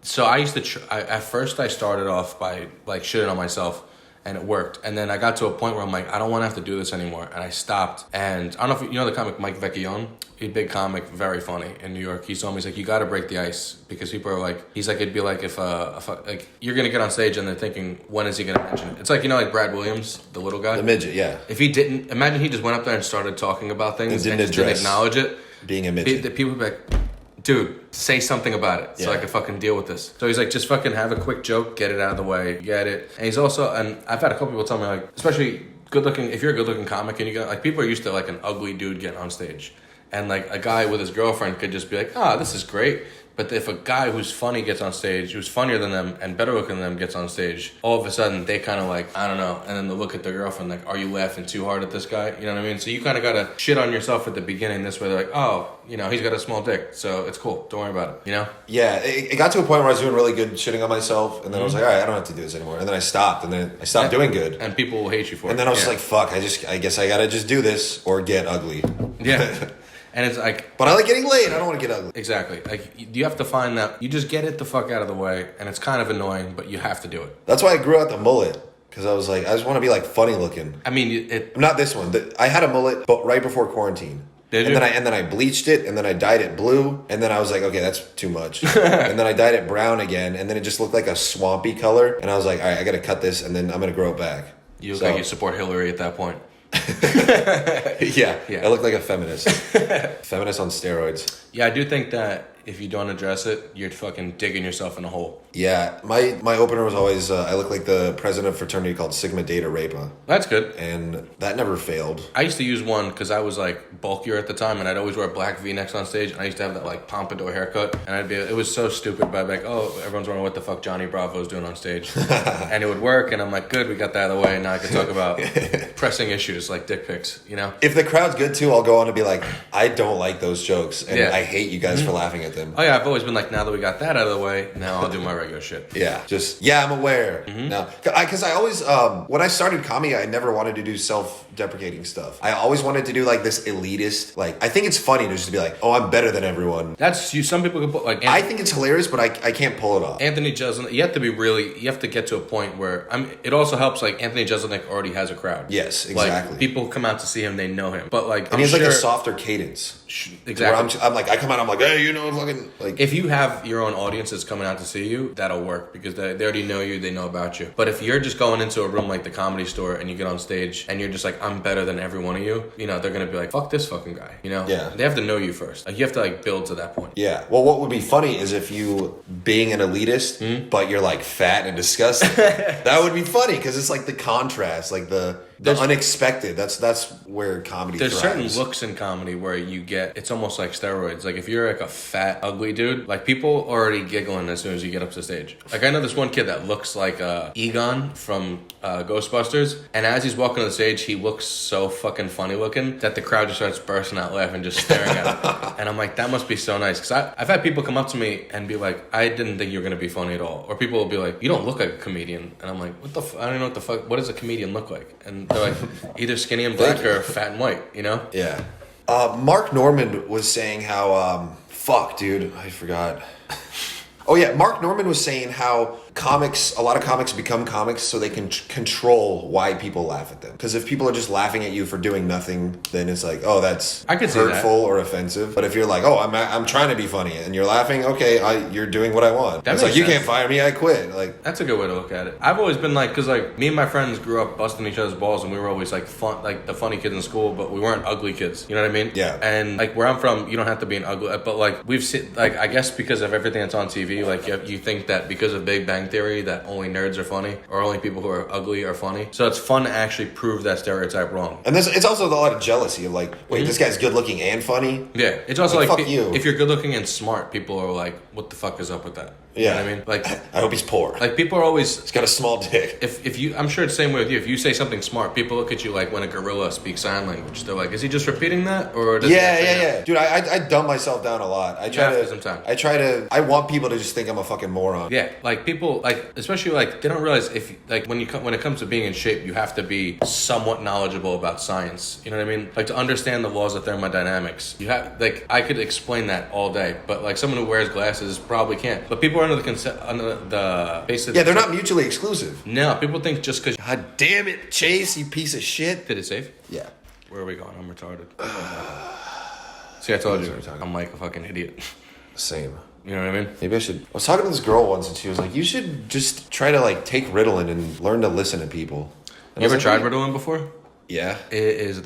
So I used to. At first, I started off by like shitting on myself, and it worked. And then I got to a point where I'm like, I don't want to have to do this anymore, and I stopped. And I don't know if you know the comic Mike Vecchione. He's a big comic, very funny in New York. He told me, he's like, you got to break the ice because people are like, he's like, it'd be like if like you're gonna get on stage and they're thinking, when is he gonna mention it? It's like, you know, like Brad Williams, the little guy, the midget, yeah. If he didn't, imagine he just went up there and started talking about things and just didn't acknowledge it, being a midget. The people would be like, dude, say something about it so I can fucking deal with this. So he's like, just fucking have a quick joke, get it out of the way, get it. And he's also, and I've had a couple people tell me like, especially good looking, if you're a good looking comic and you got like, people are used to like an ugly dude getting on stage. And like a guy with his girlfriend could just be like, this is great. But if a guy who's funny gets on stage, who's funnier than them and better looking than them gets on stage, all of a sudden they kind of like, I don't know. And then they look at their girlfriend like, are you laughing too hard at this guy? You know what I mean? So you kind of got to shit on yourself at the beginning. This way they're like, oh, you know, he's got a small dick. So it's cool. Don't worry about it, you know? Yeah, it got to a point where I was doing really good shitting on myself. And then I was like, all right, I don't have to do this anymore. And then I stopped. And then I stopped doing good. And people will hate you for it. And then I was just like, fuck, I guess I got to just do this or get ugly. Yeah. And it's like... But I like getting laid. I don't want to get ugly. Exactly. Like, you have to find that... You just get it the fuck out of the way, and it's kind of annoying, but you have to do it. That's why I grew out the mullet. Because I was like, I just want to be, like, funny looking. I mean, Not this one. I had a mullet but right before quarantine. Did you? And then I bleached it, and then I dyed it blue, and then I was like, okay, that's too much. And then I dyed it brown again, and then it just looked like a swampy color. And I was like, all right, I got to cut this, and then I'm going to grow it back. You look like you support Hillary at that point. Yeah, Yeah. I look like a feminist. Feminist on steroids. Yeah, I do think that if you don't address it, you're fucking digging yourself in a hole. Yeah, my opener was always, I look like the president of a fraternity called Sigma Theta Rapa. That's good. And that never failed. I used to use one because I was like bulkier at the time, and I'd always wear black V-necks on stage, and I used to have that like pompadour haircut, and it was so stupid, but I'd be like, oh, everyone's wondering what the fuck Johnny Bravo's doing on stage. And it would work, and I'm like, good, we got that out of the way, and now I can talk about pressing issues like dick pics, you know? If the crowd's good too, I'll go on and be like, I don't like those jokes, and Yeah. I hate you guys for laughing at them. Oh yeah, I've always been like, now that we got that out of the way, now I'll do my regular shit. Yeah, I'm aware. No, because I always, when I started comedy, I never wanted to do self-deprecating stuff. I always wanted to do like this elitist, like, I think it's funny to just be like, oh, I'm better than everyone. That's you. Some people can put like. I think it's hilarious, but I can't pull it off. Anthony Jeselnik, you have to get to a point where it also helps like Anthony Jeselnik already has a crowd. Yes, exactly. Like people come out to see him, they know him. But like, And he has like a softer cadence. Exactly. I'm like, I come out, I'm like, hey, you know, fucking like. If you have your own audience that's coming out to see you, that'll work because they already know you, they know about you. But if you're just going into a room like the Comedy Store and you get on stage and you're just like, I'm better than every one of you, you know, they're gonna be like, fuck this fucking guy, you know? Yeah. They have to know you first. Like you have to like build to that point. Yeah. Well, what would be funny is if you being an elitist, but you're like fat and disgusting. That would be funny because it's like the contrast, like the unexpected. That's where comedy There's thrives. certain looks in comedy where you get, it's almost like steroids. Like if you're like a fat, ugly dude, like people already giggling as soon as you get up to stage. Like I know this one kid that looks like Egon from Ghostbusters, and as he's walking on the stage, he looks so fucking funny looking that the crowd just starts bursting out laughing, just staring at him. And I'm like, that must be so nice. Because I've had people come up to me and be like, I didn't think you were going to be funny at all. Or people will be like, you don't look like a comedian. And I'm like, what the I don't know what the fuck, what does a comedian look like? And they're like, either skinny and black or fat and white, you know? Yeah. Mark Norman was saying how, fuck, dude, I forgot. Oh yeah, Mark Norman was saying how a lot of comics become comics so they can control why people laugh at them. Because if people are just laughing at you for doing nothing, then it's like, oh, that's I could see hurtful that. or offensive. But if you're like, oh, I'm trying to be funny, and you're laughing, okay, you're doing what I want. That It's makes like, you sense. can't fire me, I quit. Like, That's a good way to look at it. I've always been like, because like me and my friends grew up busting each other's balls, and we were always like fun, like the funny kids in school, but we weren't ugly kids. You know what I mean? Yeah. And like where I'm from, you don't have to be an ugly, but like we've seen, like I guess because of everything that's on TV, like you think that because of Big Bang Theory that only nerds are funny or only people who are ugly are funny. So it's fun to actually prove that stereotype wrong. and it's also a lot of jealousy of like, wait, this guy's good looking and funny. Yeah, it's also like, fuck you. if you're good looking and smart, people are like, what the fuck is up with that? You Yeah. know what I mean? Like, I hope he's poor. like people are always, He's got a small dick. if you, I'm sure it's the same way with you. If you say something smart, people look at you like when a gorilla speaks sign language. They're like, is he just repeating that, or does he actually know? Yeah. Dude, I dumb myself down a lot. I try have to to sometimes. I want people to just think I'm a fucking moron. Yeah, like people, like especially like they don't realize if like when it comes to being in shape, you have to be somewhat knowledgeable about science. You know what I mean? Like to understand the laws of thermodynamics, you have like I could explain that all day, but like someone who wears glasses probably can't. But people are under the basic. Yeah, they're not mutually exclusive. No, people think just because. God damn it, Chase, you piece of shit. Did it save? Yeah. Where are we going? I'm retarded. See, I told you, What are we talking I'm like a fucking idiot. Same. You know what I mean? Maybe I should. I was talking to this girl once and she was like, you should just try to like take Ritalin and learn to listen to people. And You I ever was tried like, Ritalin before? Yeah. It is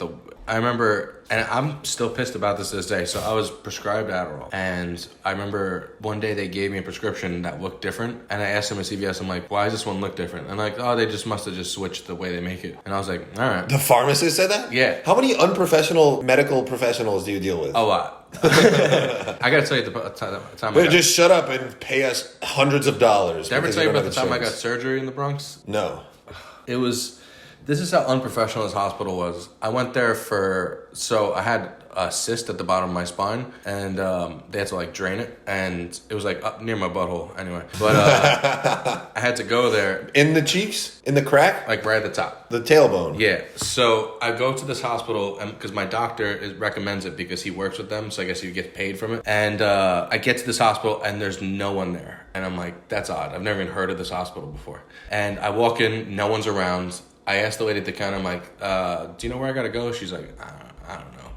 I remember, and I'm still pissed about this day. So I was prescribed Adderall, and I remember one day they gave me a prescription that looked different, and I asked them at CVS, I'm like, why does this one look different? And like, oh, they just must have just switched the way they make it. And I was like, all right, The pharmacist said that? Yeah. How many unprofessional medical professionals do you deal with? a lot. I gotta tell you, the time But just shut up and pay us hundreds of dollars. did I ever because tell you don't about the have time I got insurance. surgery in the Bronx? No. It was. This is how unprofessional this hospital was. I went there so I had a cyst at the bottom of my spine, and they had to like drain it, and it was like up near my butthole anyway. But I had to go there, In the cheeks? In the crack? like right at the top. The tailbone? Yeah. So I go to this hospital, and because my doctor recommends it because he works with them, so I guess he gets paid from it. And I get to this hospital, and there's no one there, and I'm like, that's odd. I've never even heard of this hospital before. And I walk in, no one's around. I asked the lady at the counter, I'm like, do you know where I gotta go? She's like, I don't know.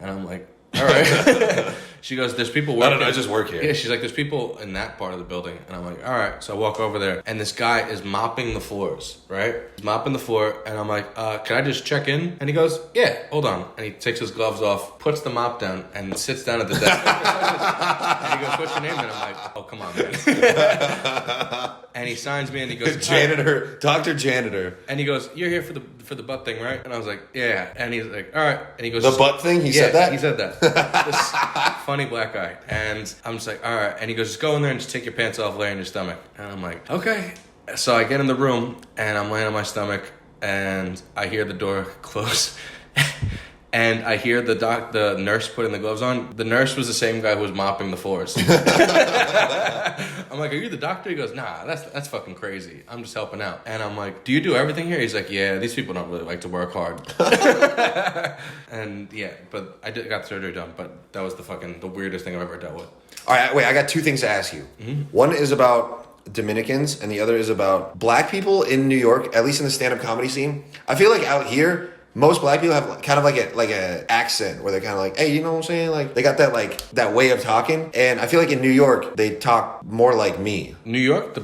And I'm like, all right. She goes, there's people I working. don't know, I just work here. Yeah, she's like, there's people in that part of the building. And I'm like, all right. So I walk over there, and this guy is mopping the floors, right? He's mopping the floor, and I'm like, can I just check in? And he goes, yeah, hold on. And he takes his gloves off, puts the mop down, and sits down at the desk. And he goes, what's your name? And I'm like, oh, come on, man. And he signs me, and he goes, Janitor, Dr. Janitor. and he goes, you're here for the butt thing, right? And I was like, yeah. And he's like, all right. And he goes, The butt thing? He said that? He said that. This funny black guy. And I'm just like, all right. And he goes, just go in there and just take your pants off, lay on your stomach. And I'm like, okay. So I get in the room, and I'm laying on my stomach, and I hear the door close. And I hear the nurse putting the gloves on. The nurse was the same guy who was mopping the floors. I'm like, are you the doctor? He goes, nah, that's fucking crazy. I'm just helping out. And I'm like, do you do everything here? He's like, yeah, these people don't really like to work hard. And yeah, but I got surgery done, but that was the weirdest thing I've ever dealt with. All right, wait, I got 2 things to ask you. Mm-hmm. One is about Dominicans, and the other is about black people in New York, at least in the stand-up comedy scene. I feel like out here, most black people have kind of like a accent where they're kind of like, hey, you know what I'm saying? Like they got that way of talking. And I feel like in New York, they talk more like me. New York,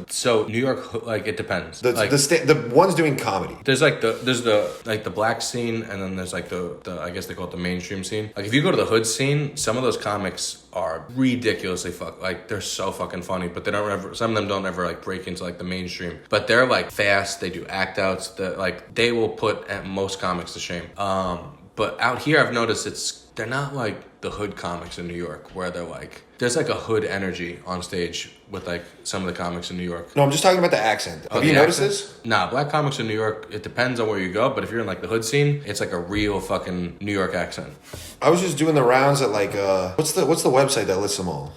like it depends. The ones doing comedy. There's the black scene, and then there's like the I guess they call it the mainstream scene. Like if you go to the hood scene, some of those comics are ridiculously they're so fucking funny, but some of them don't ever like break into like the mainstream. But they're like fast, they do act outs that like they will put at most comics to shame. But out here I've noticed they're not like the hood comics in New York where they're like there's like a hood energy on stage with like some of the comics in New York. No, I'm just talking about the accent. Have you noticed this? Nah, black comics in New York, it depends on where you go, but if you're in like the hood scene, it's like a real fucking New York accent. I was just doing the rounds at like what's the website that lists them all?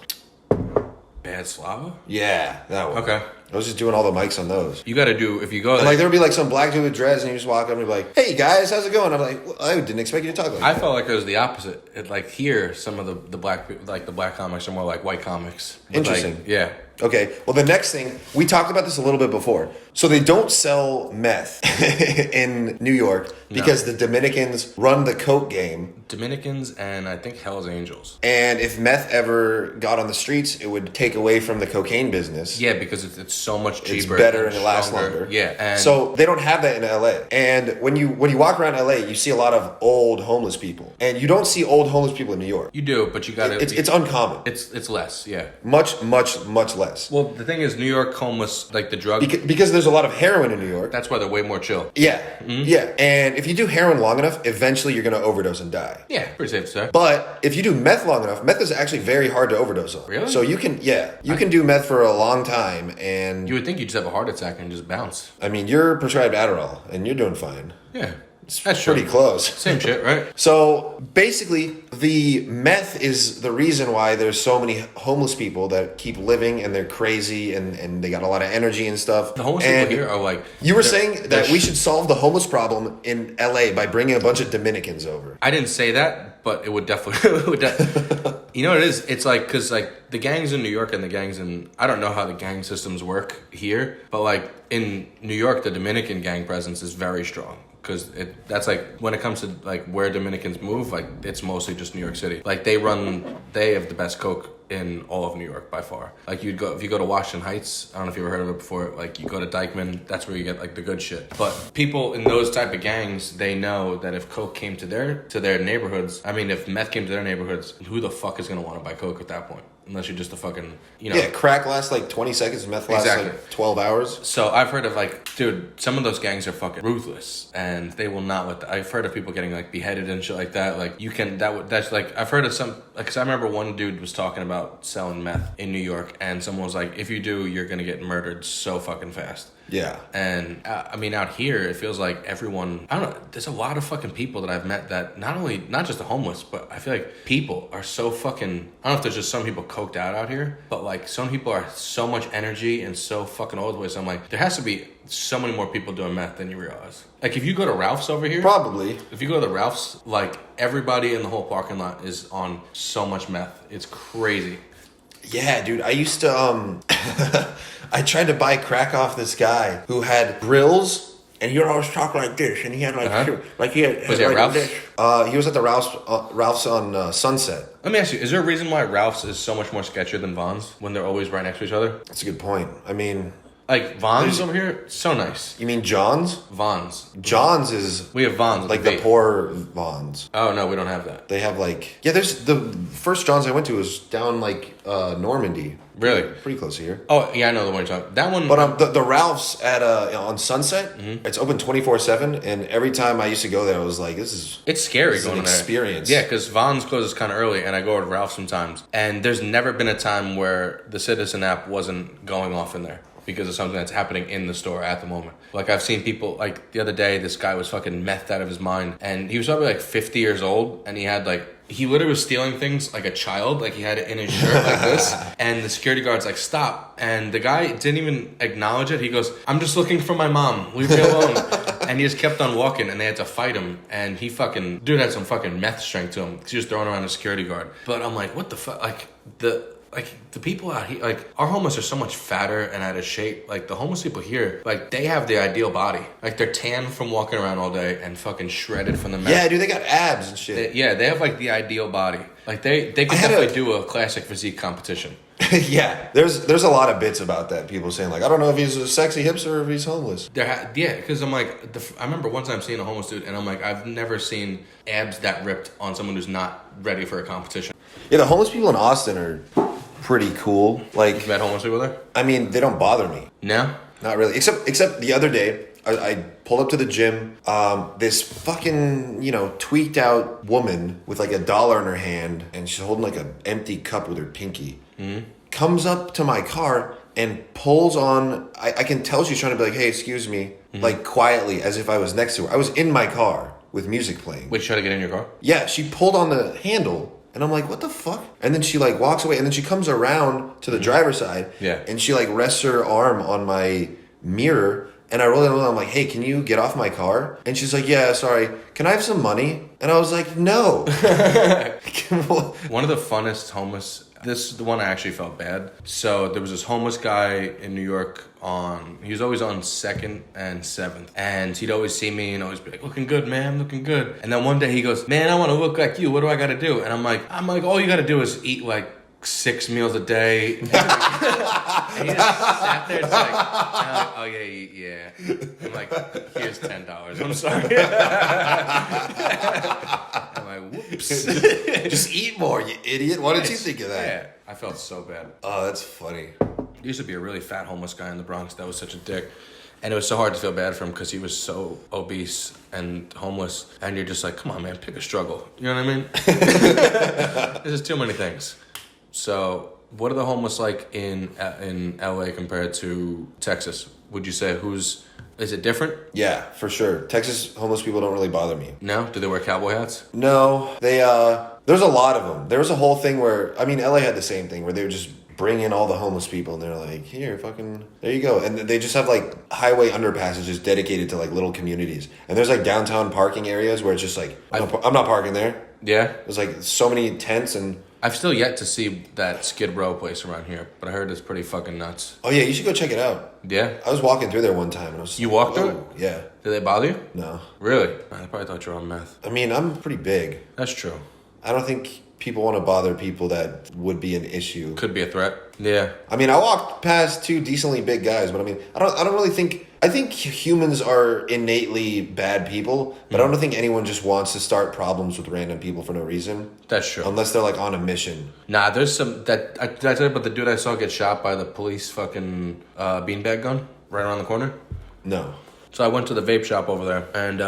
Bad Slava? Yeah, that one. Okay. I was just doing all the mics on those. You got to do, if you go... And like there would be like some black dude with dreads and you just walk up and be like, hey guys, how's it going? I'm like, well, I didn't expect you to talk like that. I felt like it was the opposite. It, like here, some of the black people, like the black comics are more like white comics. Interesting. Like, yeah. Okay, well the next thing, we talked about this a little bit before. So they don't sell meth in New York because the Dominicans run the coke game. Dominicans and I think Hell's Angels. And if meth ever got on the streets, it would take away from the cocaine business. Yeah, because it's so much cheaper. It's better and it lasts longer. Yeah. And so they don't have that in LA. And when you walk around LA, you see a lot of old homeless people. And you don't see old homeless people in New York. You do, but you gotta... It's uncommon. It's less, yeah. Much less. Well, the thing is, New York homeless, like the drug... Because there's a lot of heroin in New York. That's why they're way more chill. Yeah. Mm-hmm. Yeah. And if you do heroin long enough, eventually you're going to overdose and die. Yeah, pretty safe to say. But if you do meth long enough, meth is actually very hard to overdose on. Really? So you can do meth for a long time and... You would think you just have a heart attack and just bounce. I mean, you're prescribed Adderall and you're doing fine. Yeah. That's pretty close. Same shit, right? So basically, the meth is the reason why there's so many homeless people that keep living and they're crazy and they got a lot of energy and stuff. The homeless people here are like... You were saying that we should solve the homeless problem in LA by bringing a bunch of Dominicans over. I didn't say that, but it would definitely... You know what it is? It's like, because like the gangs in New York and the gangs in... I don't know how the gang systems work here, but like in New York, the Dominican gang presence is very strong. Because that's like, when it comes to like where Dominicans move, like it's mostly just New York City. Like they have the best coke in all of New York by far. Like if you go to Washington Heights, I don't know if you ever heard of it before, like you go to Dykeman, that's where you get like the good shit. But people in those type of gangs, they know that if coke came to their neighborhoods, I mean if meth came to their neighborhoods, who the fuck is gonna want to buy coke at that point? Unless you're just a fucking, Yeah, crack lasts like 20 seconds, meth lasts like 12 hours. So I've heard of like, dude, some of those gangs are fucking ruthless and they will not let I've heard of people getting like beheaded and shit like that. Like that's like, I've heard of some, like, cause I remember one dude was talking about selling meth in New York and someone was like, if you do, you're gonna get murdered so fucking fast. Yeah. And I mean, out here, it feels like everyone, I don't know, there's a lot of fucking people that I've met that not just the homeless, but I feel like people are so fucking, I don't know if there's just some people coked out here, but like some people are so much energy and so fucking old ways. So I'm like, there has to be so many more people doing meth than you realize. Like if you go to Ralph's over here. Probably. If you go to the Ralph's, like everybody in the whole parking lot is on so much meth. It's crazy. Yeah, dude. I used to, I tried to buy crack off this guy who had grills and he would always talk like this, and he had like he had Was he at like Ralph's? this. He was at the Ralph's on Sunset. Let me ask you, is there a reason why Ralph's is so much more sketchier than Vaughn's when they're always right next to each other? That's a good point. I mean, like Vaughn's over here, so nice. you mean John's? Vaughn's. John's is We have Vaughn's. like the poor Vaughn's. Oh, no, we don't have that. They have like there's the first John's I went to was down like Normandy. Really? Pretty close here. Oh, yeah, I know the one you're talking about. That one... But the Ralph's at on Sunset, it's open 24/7, and every time I used to go there, I was like, it's scary this going is an there. experience. Yeah, because Vaughn's closes kind of early, and I go to Ralph's sometimes. And there's never been a time where the Citizen app wasn't going off in there because of something that's happening in the store at the moment. Like, I've seen people, like, the other day, this guy was fucking methed out of his mind, and he was probably, like, 50 years old, and he had, like, he literally was stealing things like a child. Like, he had it in his shirt like this, and the security guard's like, stop. And the guy didn't even acknowledge it. He goes, I'm just looking for my mom. Leave me alone. And he just kept on walking, and they had to fight him. And he fucking, dude had some fucking meth strength to him. He was throwing around a security guard. But I'm like, what the fuck? Like, the people out here, like, our homeless are so much fatter and out of shape. Like, the homeless people here, like, they have the ideal body. Like, they're tan from walking around all day and fucking shredded from the meth. Yeah, dude, they got abs and shit. They have, like, the ideal body. Like, they could definitely do a classic physique competition. Yeah, there's a lot of bits about that. People saying, like, I don't know if he's a sexy hipster or if he's homeless. Yeah, because I'm like, I remember one time seeing a homeless dude, and I'm like, I've never seen abs that ripped on someone who's not ready for a competition. Yeah, the homeless people in Austin are pretty cool. Like, You met homeless people there? I mean, they don't bother me. No? Not really. Except the other day, I pulled up to the gym. This fucking, tweaked out woman with like $1 in her hand, and she's holding like an empty cup with her pinky. Mm-hmm. Comes up to my car and pulls on. I can tell she's trying to be like, hey, excuse me, like quietly, as if I was next to her. I was in my car with music playing. Wait, you try to get in your car? Yeah, she pulled on the handle. And I'm like, what the fuck? And then she like walks away, and then she comes around to the driver's side. Yeah. And she like rests her arm on my mirror, and I roll it. I'm like, hey, can you get off my car? And she's like, yeah, sorry. Can I have some money? And I was like, no. One of the funnest homeless. This is the one I actually felt bad. So there was this homeless guy in New York he was always on 2nd and 7th. And he'd always see me and always be like, looking good, man, looking good. And then one day he goes, man, I want to look like you. What do I got to do? And I'm like, all you got to do is eat like 6 meals a day. And he just sat there just like, and I'm like, oh yeah. I'm like, here's $10. I'm sorry. I'm like, whoops. Just eat more, you idiot. Why did you think of that? Yeah, I felt so bad. Oh, that's funny. There used to be a really fat homeless guy in the Bronx that was such a dick. And it was so hard to feel bad for him because he was so obese and homeless. And you're just like, come on, man, pick a struggle. You know what I mean? There's just too many things. So what are the homeless like in LA compared to Texas? Would you say is it different? Yeah, for sure. Texas homeless people don't really bother me. No? Do they wear cowboy hats? No, they, there's a lot of them. There was a whole thing where, LA had the same thing where they would just bring in all the homeless people, and they're like, here, fucking, there you go. And they just have like highway underpasses just dedicated to like little communities. And there's like downtown parking areas where it's just like, I'm not parking there. Yeah? There's like so many tents, and I've still yet to see that Skid Row place around here, but I heard it's pretty fucking nuts. oh yeah, you should go check it out. Yeah? I was walking through there one time, and I was You walked through it? whoa, yeah. Did they bother you? No. Really? I probably thought you were on meth. I'm pretty big. That's true. I don't think people want to bother people that would be an issue. Could be a threat. Yeah. I walked past two decently big guys, but I don't really think. I think humans are innately bad people, but I don't think anyone just wants to start problems with random people for no reason. That's true. Unless they're like on a mission. Nah, there's some did I tell you about the dude I saw get shot by the police fucking beanbag gun right around the corner? No. So I went to the vape shop over there, and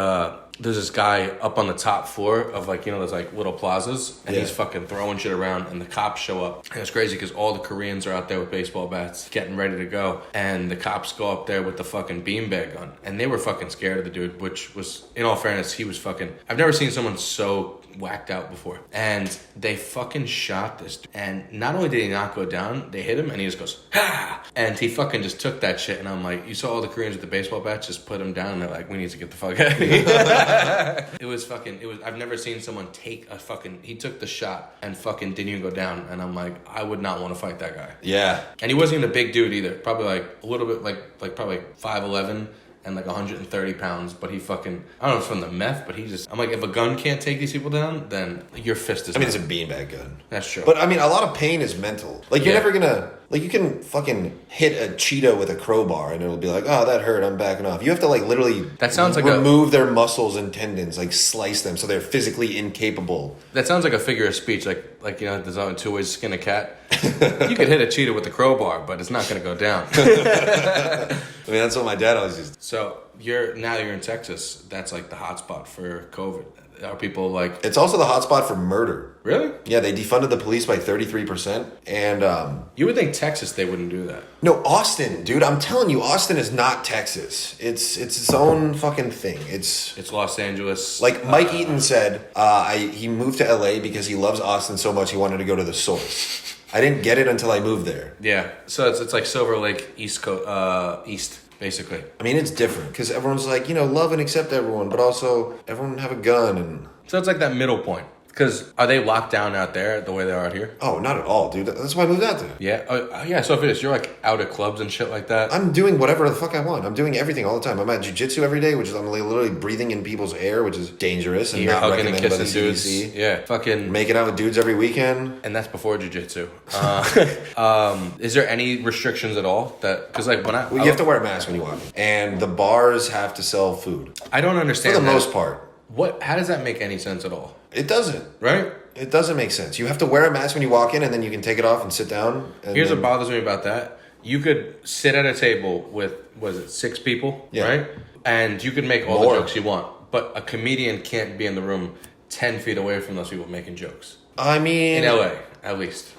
there's this guy up on the top floor of like, there's like little plazas, and he's fucking throwing shit around, and the cops show up. And it's crazy because all the Koreans are out there with baseball bats getting ready to go, and the cops go up there with the fucking beanbag gun, and they were fucking scared of the dude, which was, in all fairness, he was fucking, I've never seen someone so whacked out before. And they fucking shot this dude. And not only did he not go down, they hit him, and he just goes, ha! And he fucking just took that shit, and I'm like, you saw all the Koreans with the baseball bats just put him down, and they're like, we need to get the fuck out of here. I've never seen someone take he took the shot and fucking didn't even go down, and I'm like, I would not want to fight that guy. Yeah. And he wasn't even a big dude either, probably like a little bit, like probably 5'11", and like 130 pounds, but he fucking, I don't know if it's from the meth, but I'm like, if a gun can't take these people down, then your fist is I mean, it's a beanbag gun. That's true. But I mean, a lot of pain is mental. Like, you're never gonna, like, you can fucking hit a cheetah with a crowbar and it'll be like, oh, that hurt, I'm backing off. You have to, like, literally that sounds like remove their muscles and tendons, like, slice them so they're physically incapable. That sounds like a figure of speech, like you know, there's only two ways to skin a cat. You could hit a cheetah with a crowbar, but it's not gonna go down. I mean, that's what my dad always used. So you're in Texas. That's like the hotspot for COVID. Are people like? It's also the hotspot for murder. Really? Yeah, they defunded the police by 33%. And you would think Texas they wouldn't do that. No, Austin, dude. I'm telling you, Austin is not Texas. It's its own fucking thing. It's Los Angeles. Like Mike Eaton said, he moved to LA because he loves Austin so much he wanted to go to the source. I didn't get it until I moved there. Yeah, so it's like Silver Lake East. Basically. I mean, it's different because everyone's like, love and accept everyone, but also everyone have a gun and... So it's like that middle point. Because are they locked down out there the way they are out here? Oh, not at all, dude. That's why I moved out there. Yeah? Yeah, so if it is, you're like out at clubs and shit like that? I'm doing whatever the fuck I want. I'm doing everything all the time. I'm at jiu-jitsu every day, which is I'm literally breathing in people's air, which is dangerous and not recommended by the CDC. Dudes. Yeah, fucking... Making out with dudes every weekend. And that's before jiu-jitsu. Is there any restrictions at all? Because like when you have to wear a mask when you walk in. And the bars have to sell food. I don't understand for the most part. How does that make any sense at all? It doesn't. Right? It doesn't make sense. You have to wear a mask when you walk in, and then you can take it off and sit down. Here's what bothers me about that. You could sit at a table with, 6 people, right? And you could make all the jokes you want. But a comedian can't be in the room 10 feet away from those people making jokes. I mean... In LA, at least.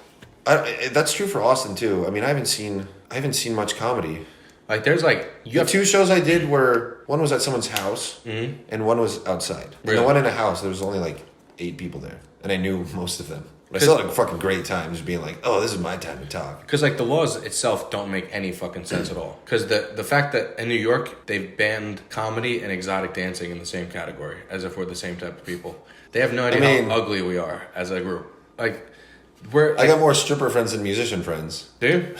That's true for Austin, too. I mean, I haven't seen much comedy. Like, there's like... The 2 shows I did were... One was at someone's house, and one was outside. Really? And the one in a house, there was only like 8 people there. And I knew most of them. But I still had a fucking great time just being like, oh, this is my time to talk. Because like the laws itself don't make any fucking sense at all. Because the fact that in New York, they've banned comedy and exotic dancing in the same category. As if we're the same type of people. They have no idea how ugly we are as a group. Like, I got more stripper friends than musician friends. Do you?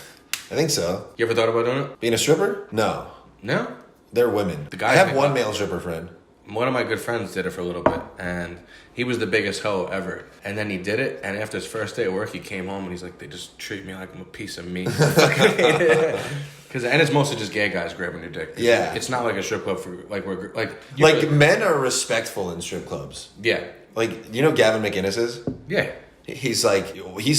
I think so. You ever thought about doing it? Being a stripper? No. No? They're women. I have one male stripper friend. One of my good friends did it for a little bit, and he was the biggest hoe ever. And then he did it, and after his first day at work, he came home and he's like, they just treat me like I'm a piece of meat. And it's mostly just gay guys grabbing your dick. Yeah. It's not like a strip club for men are respectful in strip clubs. Yeah. Like, Gavin McInnes is? Yeah. He's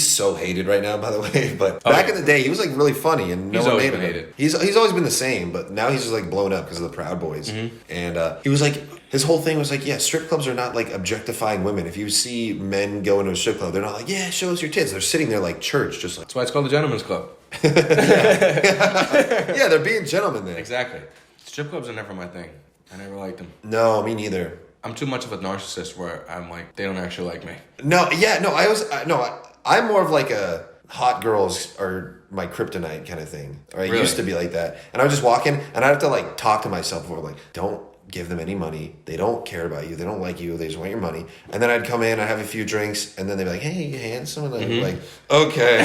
so hated right now, by the way. But back in the day, he was like really funny, and no one made him hated. He's always been the same, but now he's just like blown up because of the Proud Boys. Mm-hmm. And he was like, his whole thing was like, yeah, strip clubs are not like objectifying women. If you see men go into a strip club, they're not like, yeah, show us your tits. They're sitting there like church, just like. That's why it's called the Gentleman's Club. Yeah, they're being gentlemen there. Exactly. Strip clubs are never my thing. I never liked them. No, me neither. I'm too much of a narcissist where I'm like, they don't actually like me. I'm more of like a hot girls are my kryptonite kind of thing. Or I used to be like that. And I would just walk in and I'd have to like talk to myself before, like, don't give them any money. They don't care about you. They don't like you. They just want your money. And then I'd come in, I'd have a few drinks, and then they'd be like, hey, you handsome? And I'd be like, okay.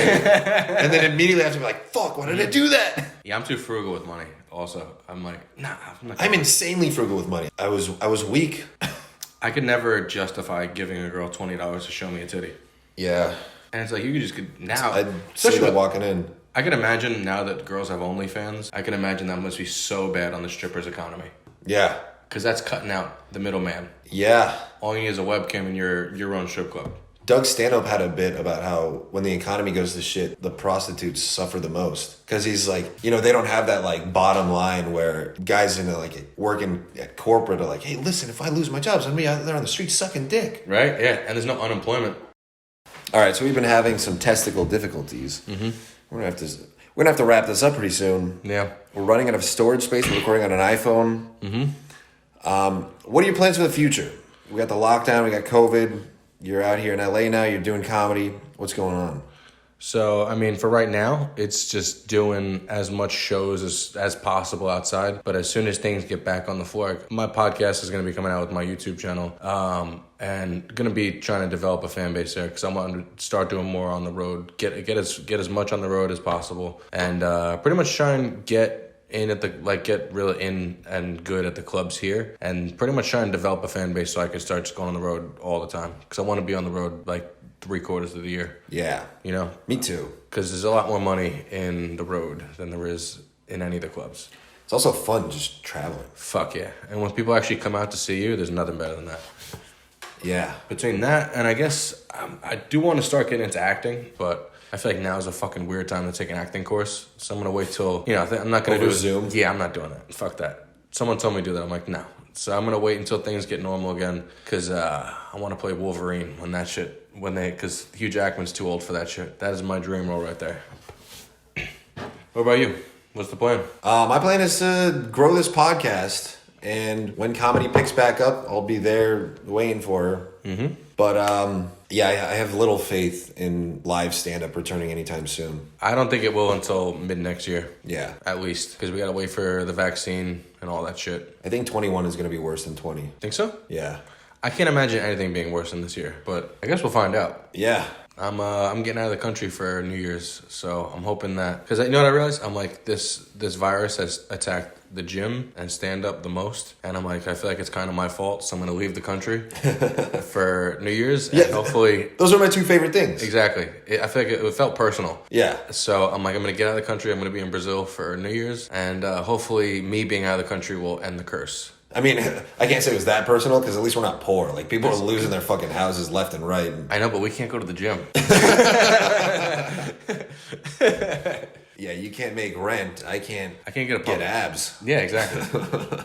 And then immediately I have to be like, fuck, why did I do that? Yeah, I'm too frugal with money. Also, I'm like, nah. I'm insanely frugal with money. I was weak. I could never justify giving a girl $20 to show me a titty. Yeah. And it's like, you could now. I'd say that walking in. I can imagine now that girls have OnlyFans, I can imagine that must be so bad on the stripper's economy. Yeah. Because that's cutting out the middleman. Yeah. All you need is a webcam in your own strip club. Doug Stanhope had a bit about how when the economy goes to shit, the prostitutes suffer the most. Because he's like, they don't have that like bottom line where guys in like working at corporate are like, hey, listen, if I lose my job, I'm gonna be out there on the street sucking dick. Right? Yeah. And there's no unemployment. All right, so we've been having some testicle difficulties. Mm-hmm. We're gonna have to wrap this up pretty soon. Yeah. We're running out of storage space. We're recording on an iPhone. Mm-hmm. What are your plans for the future? We got the lockdown. We got COVID. You're out here in LA now. You're doing comedy. What's going on? So, I mean, for right now, it's just doing as much shows as possible outside. But as soon as things get back on the floor, my podcast is going to be coming out with my YouTube channel. And going to be trying to develop a fan base there because I want to start doing more on the road. Get as much on the road as possible. And pretty much try and get in at the get really in and good at the clubs here, and pretty much try and develop a fan base so I can start just going on the road all the time. Because I want to be on the road like 3/4 of the year. Yeah. You know? Me too. Because there's a lot more money in the road than there is in any of the clubs. It's also fun just traveling. Fuck yeah. And when people actually come out to see you, there's nothing better than that. Yeah. Between that and I guess I do want to start getting into acting, but I feel like now is a fucking weird time to take an acting course. So I'm going to wait till, I'm not going to do it. Zoom? Yeah, I'm not doing that. Fuck that. Someone told me to do that. I'm like, no. So I'm going to wait until things get normal again because I want to play Wolverine because Hugh Jackman's too old for that shit. That is my dream role right there. What about you? What's the plan? My plan is to grow this podcast, and when comedy picks back up, I'll be there waiting for her. Mm-hmm. But I have little faith in live stand-up returning anytime soon. I don't think it will until mid-next year. Yeah. At least, because we got to wait for the vaccine and all that shit. I think 21 is going to be worse than 20. Think so? Yeah. I can't imagine anything being worse than this year, but I guess we'll find out. Yeah. I'm getting out of the country for New Year's, so I'm hoping that, because you know what I realized? I'm like, this virus has attacked the gym and stand up the most, and I'm like, I feel like it's kind of my fault, so I'm going to leave the country for New Year's, and hopefully... Those are my two favorite things. Exactly. I feel like it felt personal. Yeah. So I'm like, I'm going to get out of the country, I'm going to be in Brazil for New Year's, and hopefully me being out of the country will end the curse. I mean, I can't say it was that personal because at least we're not poor. Like, people are losing their fucking houses left and right. I know, but we can't go to the gym. Yeah, you can't make rent. I can't get abs. Yeah, exactly.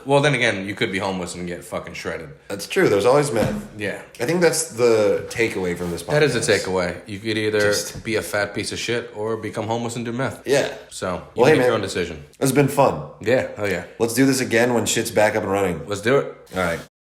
Well, then again, you could be homeless and get fucking shredded. That's true. There's always men. Yeah. I think that's the takeaway from this podcast. That is the takeaway. You could either be a fat piece of shit or become homeless and do meth. Yeah. So, you make your own decision. It's been fun. Yeah, oh yeah. Let's do this again when shit's back up and running. Let's do it. All right.